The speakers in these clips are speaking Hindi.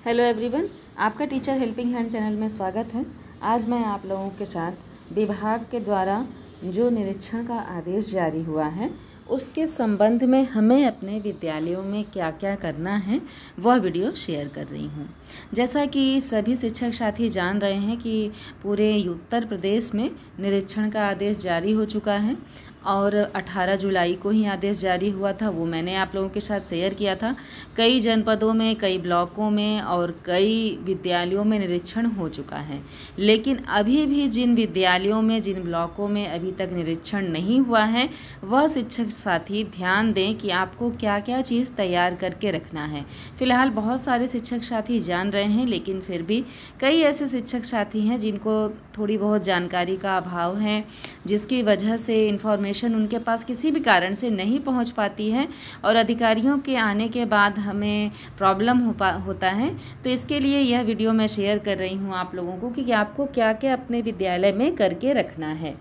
हेलो एवरीवन, आपका टीचर हेल्पिंग हैंड चैनल में स्वागत है। आज मैं आप लोगों के साथ विभाग के द्वारा जो निरीक्षण का आदेश जारी हुआ है उसके संबंध में हमें अपने विद्यालयों में क्या क्या करना है वह वीडियो शेयर कर रही हूँ। जैसा कि सभी शिक्षक साथी जान रहे हैं कि पूरे उत्तर प्रदेश में निरीक्षण का आदेश जारी हो चुका है और 18 जुलाई को ही आदेश जारी हुआ था, वो मैंने आप लोगों के साथ शेयर किया था। कई जनपदों में, कई ब्लॉकों में और कई विद्यालयों में निरीक्षण हो चुका है, लेकिन अभी भी जिन विद्यालयों में, जिन ब्लॉकों में अभी तक निरीक्षण नहीं हुआ है वह शिक्षक साथी ध्यान दें कि आपको क्या क्या चीज़ तैयार करके रखना है। फिलहाल बहुत सारे शिक्षक साथी जान रहे हैं, लेकिन फिर भी कई ऐसे शिक्षक साथी हैं जिनको थोड़ी बहुत जानकारी का अभाव है, जिसकी वजह से इन्फॉर्मेशन उनके पास किसी भी कारण से नहीं पहुंच पाती है और अधिकारियों के आने के बाद हमें प्रॉब्लम होता है। तो इसके लिए यह वीडियो मैं शेयर कर रही हूं आप लोगों को कि आपको क्या क्या अपने विद्यालय में करके रखना है।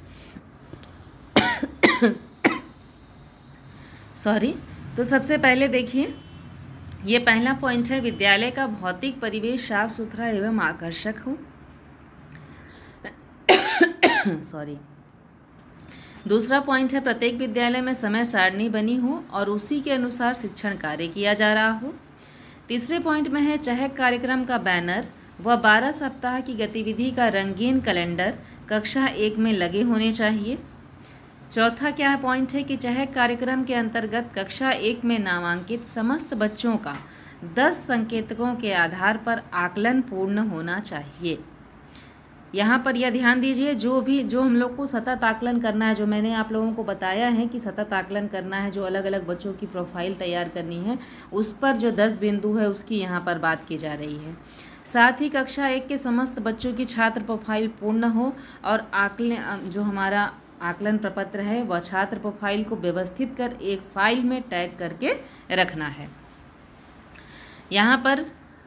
सॉरी। तो सबसे पहले देखिए, ये पहला पॉइंट है, विद्यालय का भौतिक परिवेश साफ सुथरा एवं आकर्षक हो। सॉरी। दूसरा पॉइंट है, प्रत्येक विद्यालय में समय सारणी बनी हो और उसी के अनुसार शिक्षण कार्य किया जा रहा हो। तीसरे पॉइंट में है, चहक कार्यक्रम का बैनर व 12 सप्ताह की गतिविधि का रंगीन कैलेंडर कक्षा 1 में लगे होने चाहिए। चौथा क्या पॉइंट है कि चहक कार्यक्रम के अंतर्गत कक्षा 1 में नामांकित समस्त बच्चों का 10 संकेतकों के आधार पर आकलन पूर्ण होना चाहिए। यहाँ पर यह ध्यान दीजिए, जो हम लोग को सतत आकलन करना है, जो मैंने आप लोगों को बताया है कि सतत आकलन करना है, जो अलग अलग बच्चों की प्रोफाइल तैयार करनी है, उस पर जो 10 बिंदु है उसकी यहाँ पर बात की जा रही है। साथ ही कक्षा 1 के समस्त बच्चों की छात्र प्रोफाइल पूर्ण हो और जो हमारा आकलन प्रपत्र है वह छात्र प्रोफाइल को व्यवस्थित कर एक फाइल में टैग करके रखना है। यहाँ पर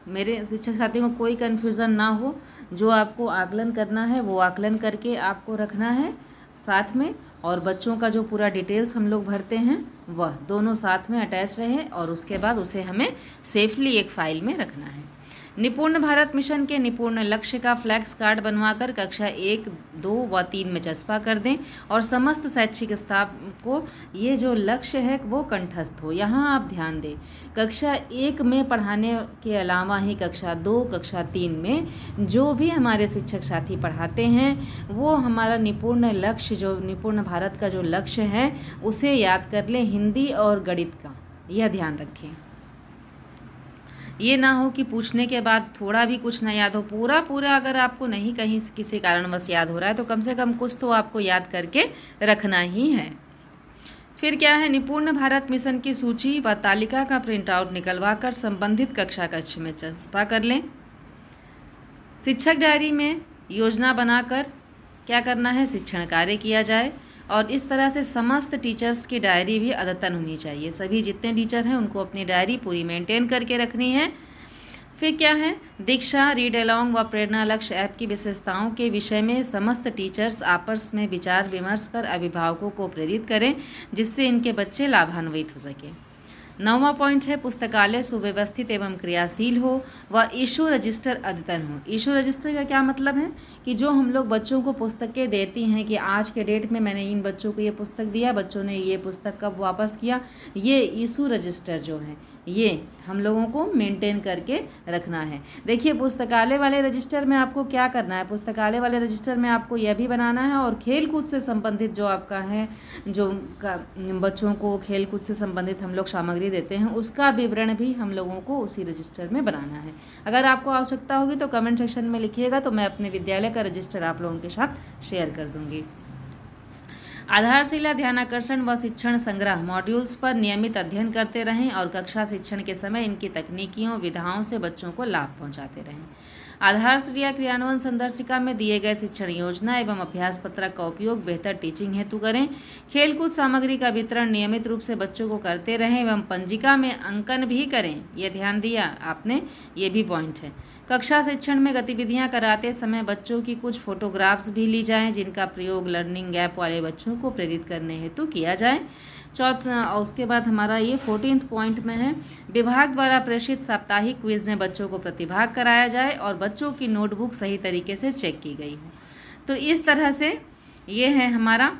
मेरे शिक्षक साथियों को कोई कन्फ्यूज़न ना हो, जो आपको आकलन करना है वो आकलन करके आपको रखना है साथ में, और बच्चों का जो पूरा डिटेल्स हम लोग भरते हैं वह दोनों साथ में अटैच रहे और उसके बाद उसे हमें सेफली एक फाइल में रखना है। निपुण भारत मिशन के निपुण लक्ष्य का फ्लैक्स कार्ड बनवाकर कक्षा 1, 2 व 3 में चस्पा कर दें और समस्त शैक्षिक स्टाफ को ये जो लक्ष्य है वो कंठस्थ हो। यहाँ आप ध्यान दें, कक्षा 1 में पढ़ाने के अलावा ही कक्षा 2, कक्षा 3 में जो भी हमारे शिक्षक साथी पढ़ाते हैं वो हमारा निपुण लक्ष्य, जो निपुण भारत का जो लक्ष्य है उसे याद कर लें, हिंदी और गणित का, यह ध्यान रखें। ये ना हो कि पूछने के बाद थोड़ा भी कुछ ना याद हो। पूरा अगर आपको नहीं कहीं किसी कारणवश याद हो रहा है तो कम से कम कुछ तो आपको याद करके रखना ही है। फिर क्या है, निपुण भारत मिशन की सूची व तालिका का प्रिंट आउट निकलवा कर संबंधित कक्षा कक्ष में चस्पा कर लें। शिक्षक डायरी में योजना बनाकर क्या करना है, शिक्षण कार्य किया जाए और इस तरह से समस्त टीचर्स की डायरी भी अद्यतन होनी चाहिए। सभी जितने टीचर हैं उनको अपनी डायरी पूरी मेंटेन करके रखनी है। फिर क्या है, दीक्षा, रीड अलोंग व प्रेरणा लक्ष्य ऐप की विशेषताओं के विषय में समस्त टीचर्स आपस में विचार विमर्श कर अभिभावकों को प्रेरित करें, जिससे इनके बच्चे लाभान्वित हो सकें। 9वां पॉइंट है, पुस्तकालय सुव्यवस्थित एवं क्रियाशील हो व इशू रजिस्टर अद्यतन हो। इशू रजिस्टर का क्या मतलब है कि जो हम लोग बच्चों को पुस्तकें देती हैं कि आज के डेट में मैंने इन बच्चों को ये पुस्तक दिया, बच्चों ने ये पुस्तक कब वापस किया, ये इशू रजिस्टर जो है ये हम लोगों को मेंटेन करके रखना है। देखिए, पुस्तकालय वाले रजिस्टर में आपको क्या करना है, पुस्तकालय वाले रजिस्टर में आपको यह भी बनाना है और खेलकूद से संबंधित जो आपका है, जो बच्चों को खेलकूद से संबंधित हम लोग सामग्री देते हैं उसका विवरण भी हम लोगों को उसी रजिस्टर में बनाना है। अगर आपको आवश्यकता होगी तो कमेंट सेक्शन में लिखिएगा, तो मैं अपने विद्यालय का रजिस्टर आप लोगों के साथ शेयर कर दूँगी। आधारशिला ध्यानाकर्षण व शिक्षण संग्रह मॉड्यूल्स पर नियमित अध्ययन करते रहें और कक्षा शिक्षण के समय इनकी तकनीकियों विधाओं से बच्चों को लाभ पहुंचाते रहें। आधारशिला क्रियान्वयन संदर्शिका में दिए गए शिक्षण योजना एवं अभ्यास पत्रक का उपयोग बेहतर टीचिंग हेतु करें। खेलकूद सामग्री का वितरण नियमित रूप से बच्चों को करते रहें एवं पंजिका में अंकन भी करें। यह ध्यान दिया आपने, ये भी पॉइंट है। कक्षा शिक्षण में गतिविधियां कराते समय बच्चों की कुछ फोटोग्राफ्स भी ली जाएं, जिनका प्रयोग लर्निंग गैप वाले बच्चों को प्रेरित करने हेतु किया जाए। चौथा, उसके बाद हमारा ये 14th पॉइंट में है, विभाग द्वारा प्रेषित साप्ताहिक क्विज में बच्चों को प्रतिभाग कराया जाए और बच्चों की नोटबुक सही तरीके से चेक की गई हो। तो इस तरह से ये है हमारा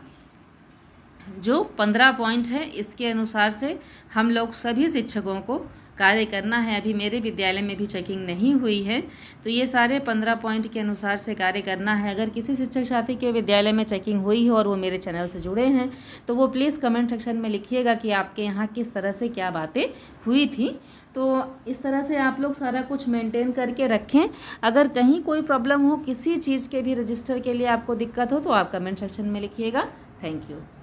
जो 15 पॉइंट है, इसके अनुसार से हम लोग सभी शिक्षकों को कार्य करना है। अभी मेरे विद्यालय में भी चेकिंग नहीं हुई है, तो ये सारे 15 पॉइंट के अनुसार से कार्य करना है। अगर किसी शिक्षक साथी के विद्यालय में चेकिंग हुई है और वो मेरे चैनल से जुड़े हैं, तो वो प्लीज़ कमेंट सेक्शन में लिखिएगा कि आपके यहाँ किस तरह से क्या बातें हुई थी। तो इस तरह से आप लोग सारा कुछ मेंटेन करके रखें। अगर कहीं कोई प्रॉब्लम हो, किसी चीज़ के भी रजिस्टर के लिए आपको दिक्कत हो, तो आप कमेंट सेक्शन में लिखिएगा। Thank you.